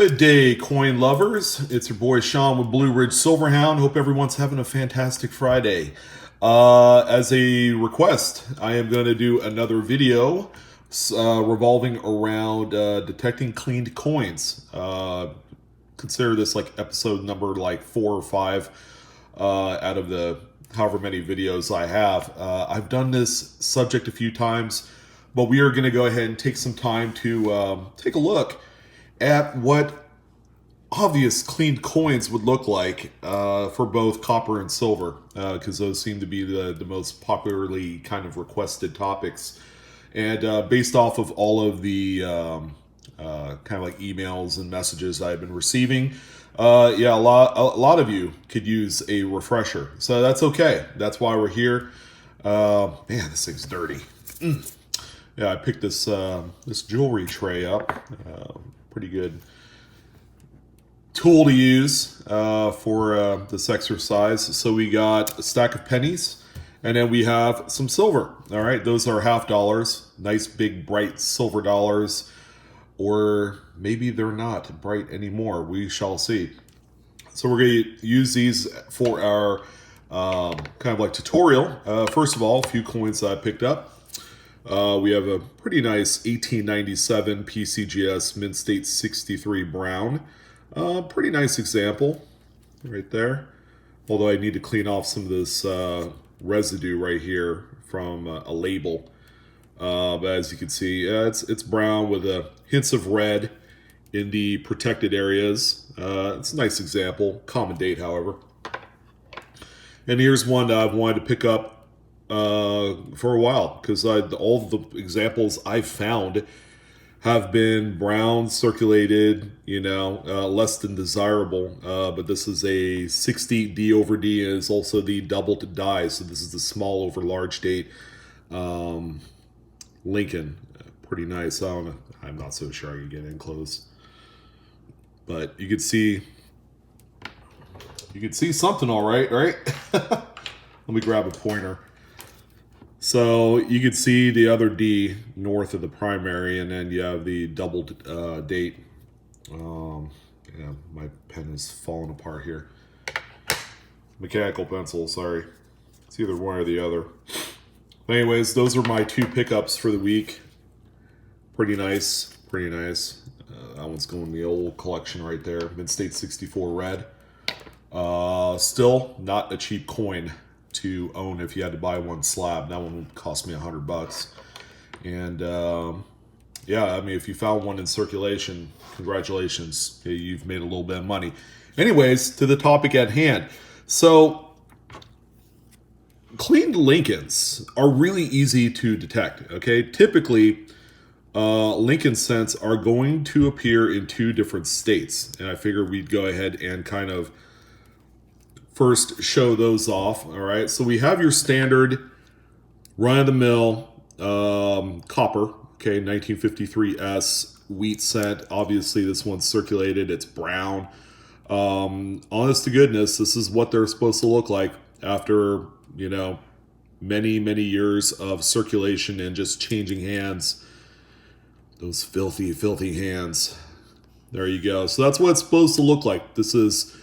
Good day, coin lovers. It's your boy Sean with Blue Ridge Silverhound. Hope everyone's having a fantastic Friday. As a request, I am going to do another video revolving around detecting cleaned coins. Consider this like episode number like 4 or 5 out of the however many videos I have. I've done this subject a few times, but we are going to go ahead and take some time to take a look at what obvious cleaned coins would look like for both copper and silver, because those seem to be the most popularly kind of requested topics. And based off of all of the kind of like emails and messages I've been receiving, yeah, a lot of you could use a refresher. So that's okay. That's why we're here. Man, this thing's dirty. Yeah, I picked this this jewelry tray up. Pretty good tool to use for this exercise. So we got a stack of pennies, and then we have some silver. All right, those are $50. Nice big bright silver dollars, or maybe they're not bright anymore. We shall see. So we're going to use these for our kind of like tutorial. First of all, a few coins that I picked up. We have a pretty nice 1897 PCGS Mint State 63 Brown. Pretty nice example right there. Although I need to clean off some of this residue right here from a label. But as you can see, it's brown with hints of red in the protected areas. It's a nice example. Common date, however. And here's one that I've wanted to pick up for a while, because all the examples I've found have been brown, circulated, less than desirable. But this is a 60 D over D, and is also the double to die. So this is the small over large date Lincoln. Pretty nice. I'm not so sure I can get in close, but you could see something, all right, right? Let me grab a pointer. So you can see the other D north of the primary, and then you have the double date. Yeah, my pen is falling apart here. Mechanical pencil, sorry. It's either one or the other. But anyways, those are my 2 pickups for the week. Pretty nice, pretty nice. That one's going in the old collection right there. Mint State 64 red. Still not a cheap coin to own if you had to buy one slab. That one would cost me $100. And yeah, I mean, if you found one in circulation, congratulations, you've made a little bit of money. Anyways, to the topic at hand. So cleaned Lincolns are really easy to detect. Okay, typically Lincoln cents are going to appear in 2 different states, and I figured we'd go ahead and kind of first show those off. All right, so we have your standard run-of-the-mill copper, okay, 1953S wheat cent. Obviously this one's circulated, it's brown. Honest to goodness, this is what they're supposed to look like after many years of circulation and just changing hands. Those filthy hands. There you go. So that's what it's supposed to look like. This is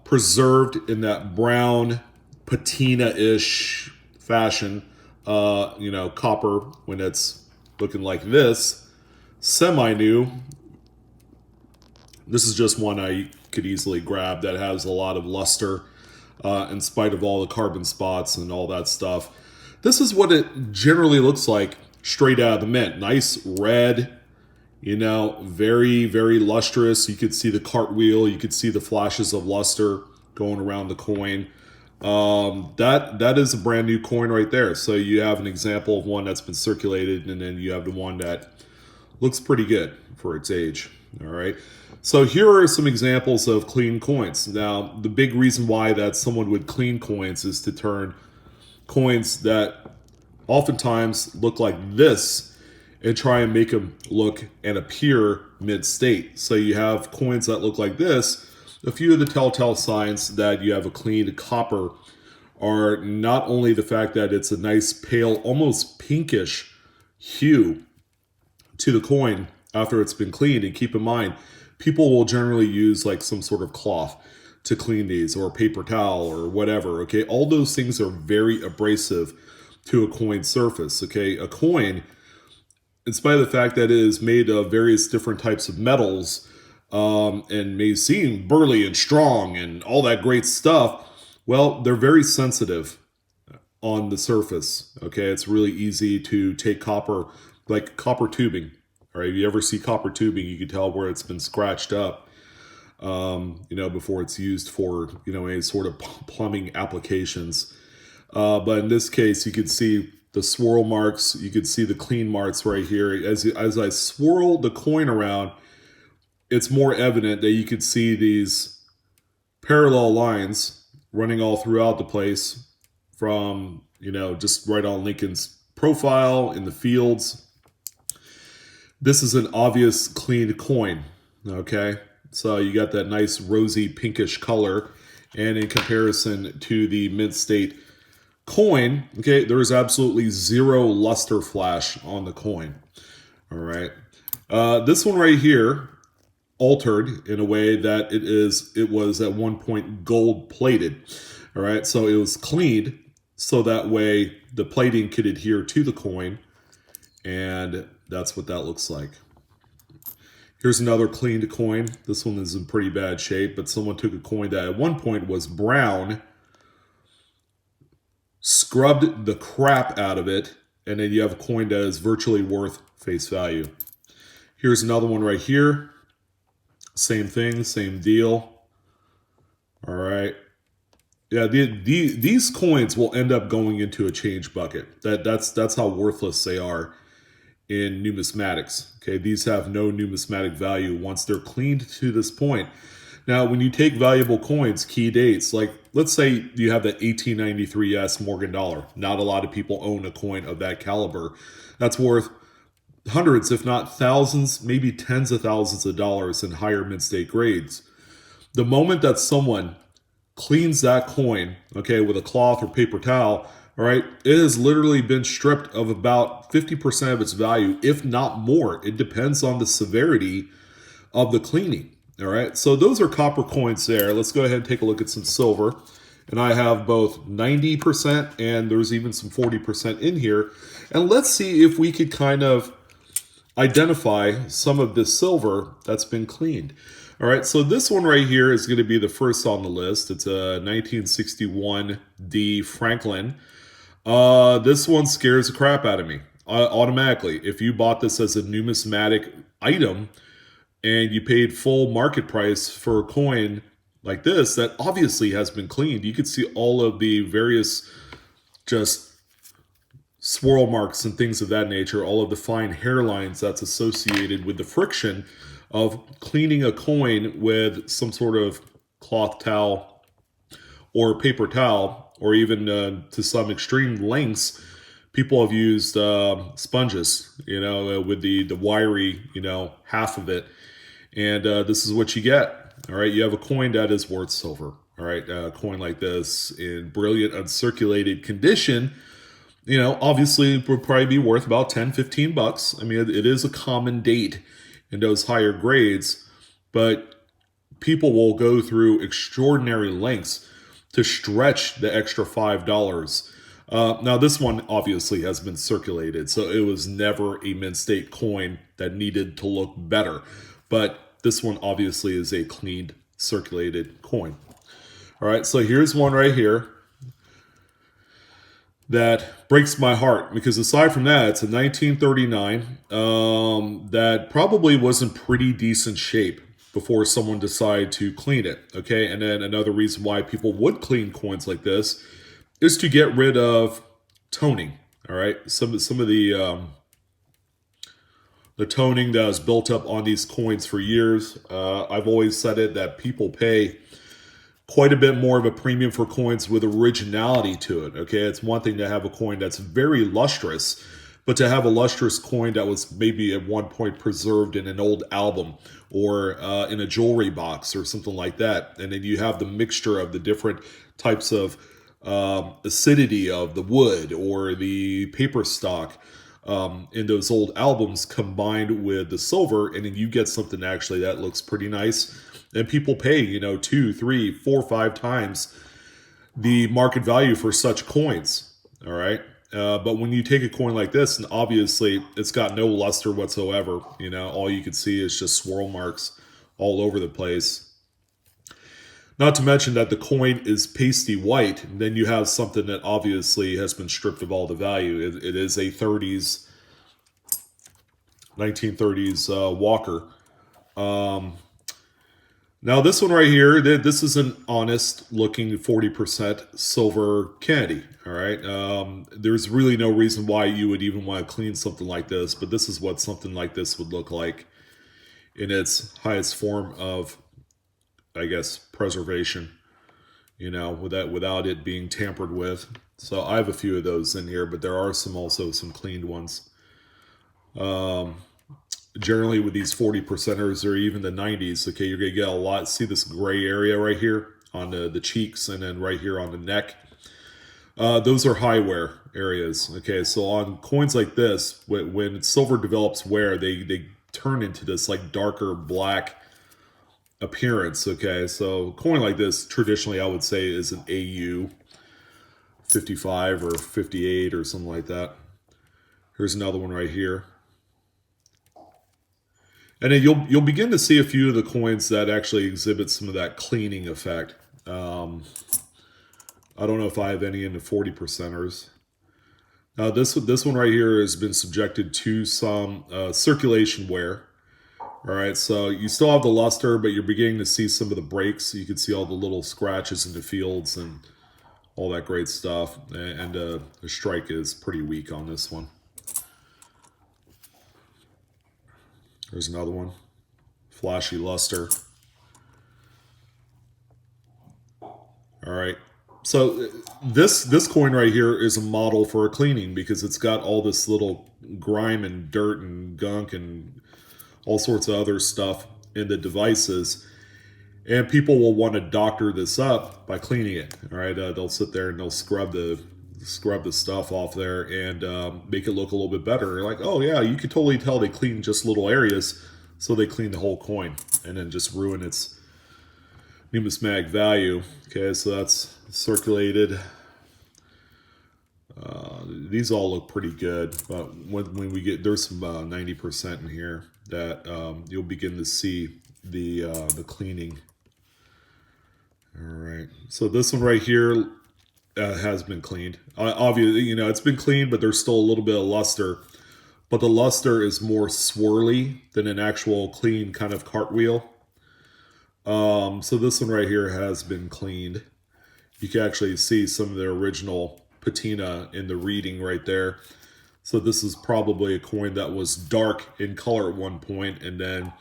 preserved in that brown patina-ish fashion. Copper, when it's looking like this, semi-new. This is just one I could easily grab that has a lot of luster in spite of all the carbon spots and all that stuff. This is what it generally looks like straight out of the mint. Nice red, very lustrous. You could see the cartwheel. You could see the flashes of luster going around the coin. That is a brand new coin right there. So you have an example of one that's been circulated, and then you have the one that looks pretty good for its age. All right. So here are some examples of clean coins. Now, the big reason why that someone would clean coins is to turn coins that oftentimes look like this and try and make them look and appear mid-state. So you have coins that look like this. A few of the telltale signs that you have a cleaned copper are not only the fact that it's a nice pale, almost pinkish hue to the coin after it's been cleaned. And keep in mind, people will generally use like some sort of cloth to clean these, or paper towel or whatever. Okay, all those things are very abrasive to a coin surface. Okay, a coin, in spite of the fact that it is made of various different types of metals, and may seem burly and strong and all that great stuff, well, they're very sensitive on the surface. Okay, it's really easy to take copper, like copper tubing. All right, if you ever see copper tubing, you can tell where it's been scratched up, before it's used for, any sort of plumbing applications. But in this case, you could see the swirl marks. You could see the clean marks right here. As I swirl the coin around, it's more evident that you could see these parallel lines running all throughout the place from, just right on Lincoln's profile in the fields. This is an obvious cleaned coin, okay? So you got that nice rosy pinkish color, and in comparison to the mint state coin, okay, there is absolutely zero luster flash on the coin. All right. This one right here altered in a way that it was at one point gold plated. All right, so it was cleaned so that way the plating could adhere to the coin, and that's what that looks like. Here's another cleaned coin. This one is in pretty bad shape, but someone took a coin that at one point was brown, scrubbed the crap out of it, and then you have a coin that is virtually worth face value. Here's another one right here. Same thing, same deal. All right. Yeah, these coins will end up going into a change bucket. That's how worthless they are in numismatics. Okay, these have no numismatic value once they're cleaned to this point. Now, when you take valuable coins, key dates, like let's say you have that 1893 S Morgan dollar. Not a lot of people own a coin of that caliber. That's worth hundreds, if not thousands, maybe tens of thousands of dollars in higher mid-state grades. The moment that someone cleans that coin, okay, with a cloth or paper towel, all right, it has literally been stripped of about 50% of its value, if not more. It depends on the severity of the cleaning. All right, so those are copper coins there. Let's go ahead and take a look at some silver. And I have both 90% and there's even some 40% in here. And let's see if we could kind of identify some of this silver that's been cleaned. All right, so this one right here is going to be the first on the list. It's a 1961 D Franklin. This one scares the crap out of me automatically. If you bought this as a numismatic item and you paid full market price for a coin like this that obviously has been cleaned, you could see all of the various just swirl marks and things of that nature, all of the fine hairlines that's associated with the friction of cleaning a coin with some sort of cloth towel or paper towel, or even to some extreme lengths, people have used sponges, with the wiry, half of it. And this is what you get. All right, you have a coin that is worth silver. All right, a coin like this in brilliant uncirculated condition, obviously it would probably be worth about 10, 15 bucks. I mean, it is a common date in those higher grades, but people will go through extraordinary lengths to stretch the extra $5. Now, this one obviously has been circulated, so it was never a mint state coin that needed to look better. But this one obviously is a cleaned, circulated coin. All right, so here's one right here that breaks my heart, because aside from that, it's a 1939 that probably was in pretty decent shape before someone decided to clean it. Okay, and then another reason why people would clean coins like this is to get rid of toning. All right, some of the toning that was built up on these coins for years. I've always said it that people pay quite a bit more of a premium for coins with originality to it. Okay, it's one thing to have a coin that's very lustrous, but to have a lustrous coin that was maybe at one point preserved in an old album or in a jewelry box or something like that, and then you have the mixture of the different types of acidity of the wood or the paper stock, in those old albums combined with the silver, and then you get something actually that looks pretty nice. And people pay, you know, 2, 3, 4, 5 times the market value for such coins. All right. But when you take a coin like this, and obviously it's got no luster whatsoever, you know, all you can see is just swirl marks all over the place. Not to mention that the coin is pasty white, and then you have something that obviously has been stripped of all the value. It is a 1930s Walker. Now this one right here, this is an honest looking 40% silver candy. All right. There's really no reason why you would even want to clean something like this, but this is what something like this would look like in its highest form of, I guess, preservation, you know, without it being tampered with. So I have a few of those in here, but there are also some cleaned ones. Generally with these 40%ers or even the 90s, okay, you're going to get a lot. See this gray area right here on the cheeks and then right here on the neck. Those are high wear areas. Okay, so on coins like this, when silver develops wear, they turn into this like darker black appearance. Okay, so a coin like this traditionally I would say is an AU 55 or 58 or something like that. Here's another one right here. And then you'll begin to see a few of the coins that actually exhibit some of that cleaning effect. I don't know if I have any in the 40%ers. Now this one right here has been subjected to some circulation wear. All right, so you still have the luster, but you're beginning to see some of the breaks. You can see all the little scratches in the fields and all that great stuff. And the strike is pretty weak on this one. There's another one. Flashy luster. All right. So this coin right here is a model for a cleaning because it's got all this little grime and dirt and gunk and all sorts of other stuff in the devices. And people will want to doctor this up by cleaning it. All right. They'll sit there and they'll scrub the stuff off there and make it look a little bit better. Like, oh yeah, you could totally tell they clean just little areas, so they clean the whole coin and then just ruin its numismatic value. Okay, so that's circulated. These all look pretty good, but when we get, there's some 90% in here that you'll begin to see the cleaning. All right, so this one right here has been cleaned. Obviously, you know, it's been cleaned, but there's still a little bit of luster. But the luster is more swirly than an actual clean kind of cartwheel. So this one right here has been cleaned. You can actually see some of the original patina in the reading right there. So this is probably a coin that was dark in color at one point, and then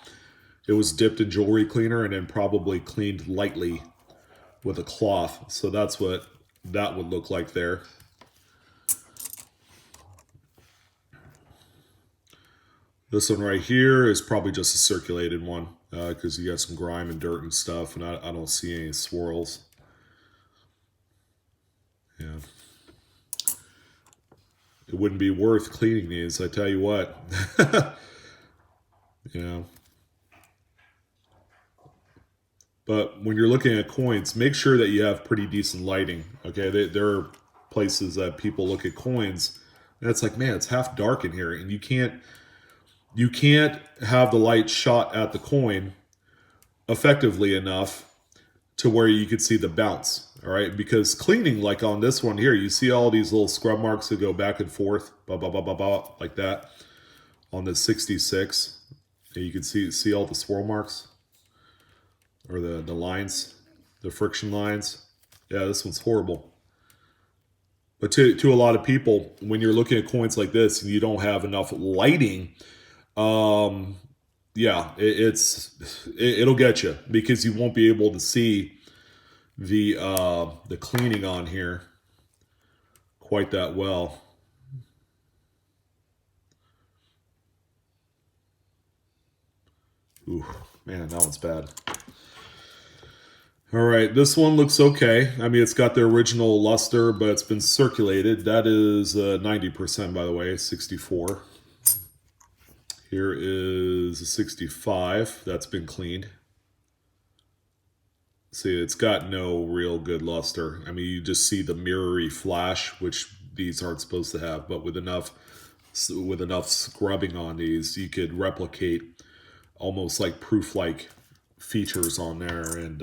it was dipped in jewelry cleaner and then probably cleaned lightly with a cloth. So that's what that would look like there. This one right here is probably just a circulated one because you got some grime and dirt and stuff, and I don't see any swirls. Yeah. It wouldn't be worth cleaning these, I tell you what. Yeah. But when you're looking at coins, make sure that you have pretty decent lighting. Okay, there are places that people look at coins, and it's like, man, it's half dark in here, and you can't have the light shot at the coin effectively enough to where you could see the bounce. All right, because cleaning, like on this one here, you see all these little scrub marks that go back and forth, blah, blah, blah, blah, blah, like that. On the 66, and you can see all the swirl marks. Or the lines, the friction lines. Yeah, this one's horrible. But to a lot of people, when you're looking at coins like this and you don't have enough lighting, yeah, it'll get you because you won't be able to see the cleaning on here quite that well. Ooh, man, that one's bad. All right, this one looks okay. I mean, it's got the original luster, but it's been circulated. That is 90%, by the way, 64. Here is a 65. That's been cleaned. See, it's got no real good luster. I mean, you just see the mirrory flash, which these aren't supposed to have, but with enough scrubbing on these, you could replicate almost like proof-like features on there, and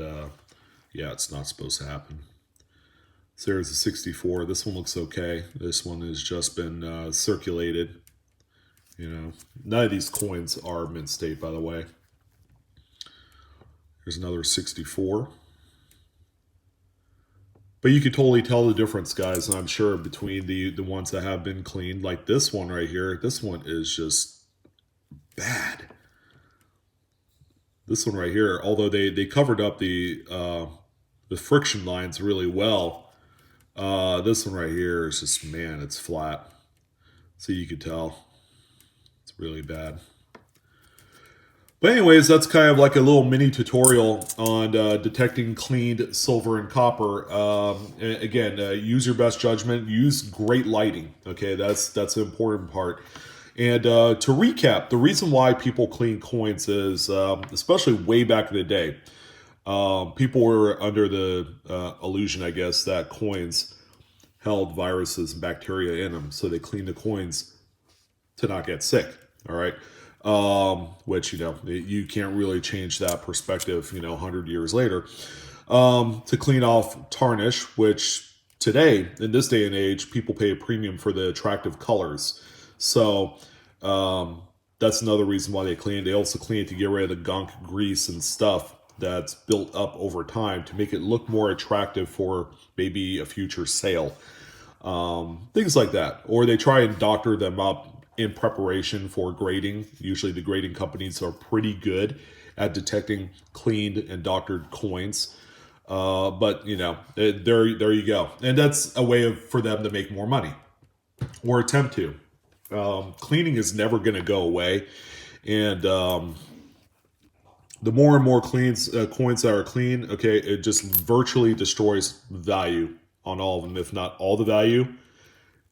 yeah, it's not supposed to happen. So there's a 64. This one looks okay. This one has just been circulated. You know, none of these coins are mint state, by the way. There's another 64. But you could totally tell the difference, guys, and I'm sure between the ones that have been cleaned, like this one right here. This one is just bad. This one right here, although they covered up the friction lines really well, this one right here is just, man, it's flat. So you could tell it's really bad. But anyways, that's kind of like a little mini tutorial on detecting cleaned silver and copper. Again, use your best judgment. Use great lighting. Okay, that's an important part. And to recap, the reason why people clean coins is, especially way back in the day, people were under the illusion, I guess, that coins held viruses and bacteria in them. So they cleaned the coins to not get sick. All right. Which, you know, you can't really change that perspective, you know, 100 years later. To clean off tarnish, which today, in this day and age, people pay a premium for the attractive colors. So that's another reason why they clean. They also clean it to get rid of the gunk, grease, and stuff that's built up over time to make it look more attractive for maybe a future sale. Things like that. Or they try and doctor them up in preparation for grading. Usually the grading companies are pretty good at detecting cleaned and doctored coins. But, you know, there you go. And that's a way for them to make more money, or attempt to. Cleaning is never going to go away. And the more and more coins that are clean, okay, it just virtually destroys value on all of them, if not all the value.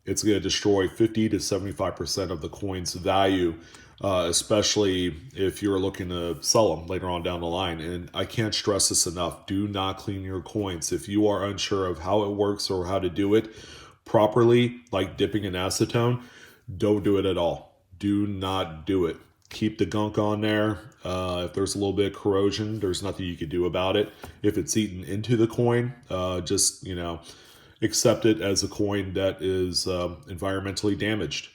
It's going to destroy 50 to 75% of the coin's value, especially if you're looking to sell them later on down the line. And I can't stress this enough. Do not clean your coins. If you are unsure of how it works or how to do it properly, like dipping in acetone, don't do it at all. Do not do it. Keep the gunk on there. If there's a little bit of corrosion, there's nothing you can do about it. If it's eaten into the coin, just, you know, accept it as a coin that is environmentally damaged.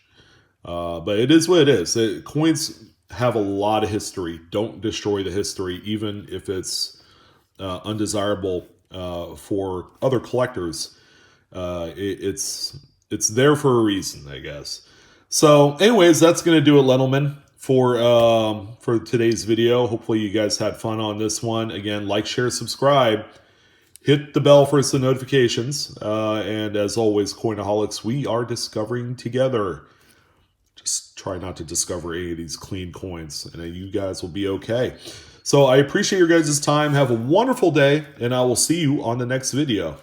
But it is what it is. Coins have a lot of history. Don't destroy the history, even if it's undesirable for other collectors. It's there for a reason, I guess. So anyways, that's going to do it, Lendelman, for today's video. Hopefully you guys had fun on this one. Again, like, share, subscribe. Hit the bell for some notifications. And as always, Coinaholics, we are discovering together. Just try not to discover any of these clean coins, and you guys will be okay. So I appreciate your guys' time. Have a wonderful day, and I will see you on the next video.